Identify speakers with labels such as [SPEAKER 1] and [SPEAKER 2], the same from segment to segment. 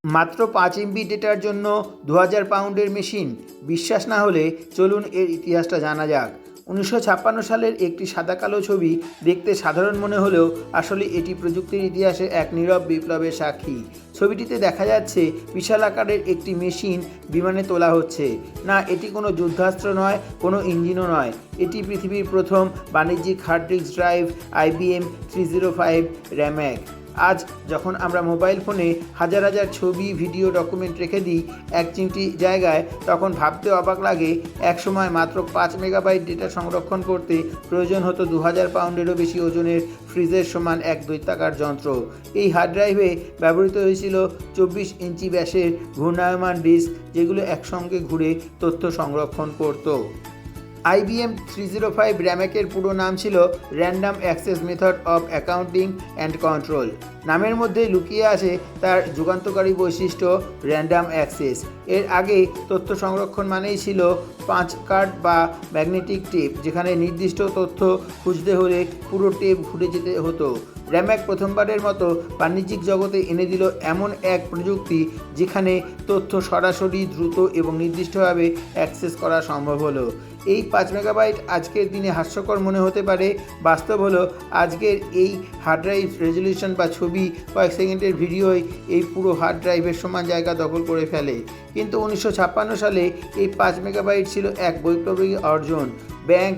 [SPEAKER 1] মাত্র 5 MB ডেটার জন্য 2000 পাউন্ডের মেশিন। বিশ্বাস না হলে চলুন এর ইতিহাসটা জানা যাক। 1956 সালের একটি সাদা কালো ছবি দেখতে সাধারণ মনে হলেও আসলে এটি প্রযুক্তির ইতিহাসে এক নীরব বিপ্লবের সাক্ষী। ছবিটিতে দেখা যাচ্ছে বিশাল আকারের একটি মেশিন বিমানে তোলা হচ্ছে। না, এটি কোনো যুদ্ধাস্ত্র নয়, কোনো ইঞ্জিনও নয়। এটি পৃথিবীর প্রথম বাণিজ্যিক হার্ড ডিস্ক ড্রাইভ IBM 305 র্যাম্যাক। আজ যখন আমরা মোবাইল ফোনে হাজার হাজার ছবি, ভিডিও, ডকুমেন্ট রেখে দিই এক চিমটি জায়গায়, তখন ভাবতে অবাক লাগে একসময় মাত্র 5 মেগাবাইট ডেটা সংরক্ষণ করতে প্রয়োজন হতো 2000 পাউন্ডেরও বেশি ওজনের ফ্রিজের সমান এক দৈত্যাকার যন্ত্র। এই হার্ড ড্রাইভে ব্যবহৃত হয়েছিল 24 ইঞ্চি ব্যাসের ঘূর্ণায়মান ডিস্ক, যেগুলো একসঙ্গে ঘুরে তথ্য সংরক্ষণ করত। IBM 305 র্যাম্যাকের পুরো নাম ছিল random access method of accounting and control. নামের মধ্যে লুকিয়ে আছে তার যুগান্তকারী বৈশিষ্ট্য র্যান্ডম অ্যাক্সেস। এর আগে তথ্য সংরক্ষণ মানেই ছিল পাঁচ কার্ড বা ম্যাগনেটিক টেপ, যেখানে নির্দিষ্ট তথ্য খুঁজতে হলে পুরো টেপ ঘুরে যেতে হতো। র্যাম্যাক প্রথমবারের মতো বাণিজ্যিক জগতে এনে দিল এমন এক প্রযুক্তি যেখানে তথ্য সরাসরি, দ্রুত এবং নির্দিষ্টভাবে অ্যাক্সেস করা সম্ভব হলো। এই 5 মেগাবাইট আজকের দিনে হাস্যকর মনে হতে পারে, বাস্তব হলো আজকের এই হার্ড ড্রাইভ রেজলিউশন বা ছবি কয়েক সেকেন্ডের ভিডিওই এই পুরো হার্ড ড্রাইভের সমান জায়গা দখল করে ফেলে। কিন্তু 1956 সালে এই 5 মেগাবাইট ছিল এক বৈপ্লবিক অর্জন। ব্যাংক,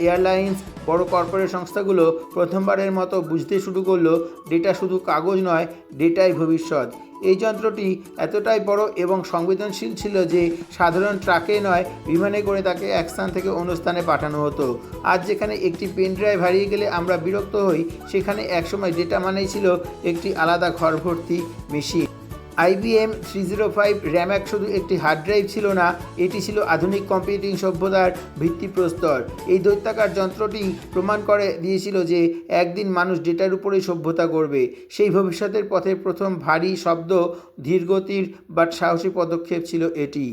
[SPEAKER 1] এয়ারলাইন্স, বড় কর্পোরেট সংস্থাগুলো প্রথমবারের মতো বুঝতে শুরু করলো ডেটা শুধু কাগজ নয়, ডেটাই ভবিষ্যৎ। এই যন্ত্রটি এতটাই বড় এবং সংবেদনশীল ছিল যে সাধারণ ট্রাকে নয়, বিমানে করে তাকে এক স্থান থেকে অন্য স্থানে পাঠানো হতো। আজ যেখানে একটি পেন ড্রাইভ হারিয়ে গেলে আমরা বিরক্ত হই, সেখানে একসময় ডেটা মানেই ছিল একটি আলাদা ঘর ভর্তি মেশিন। IBM 305 র্যাম্যাক শুধু একটি হার্ড ড্রাইভ ছিল না, এটি ছিল আধুনিক কম্পিউটিং সভ্যতার ভিত্তিপ্রস্তর। এই দৈত্যাকার যন্ত্রটি প্রমাণ করে দিয়েছিল যে একদিন মানুষ ডেটার উপরেই সভ্যতা গড়বে। সেই ভবিষ্যতের পথে প্রথম ভারী শব্দ, ধীরগতির বাট সাহসী পদক্ষেপ ছিল এটি।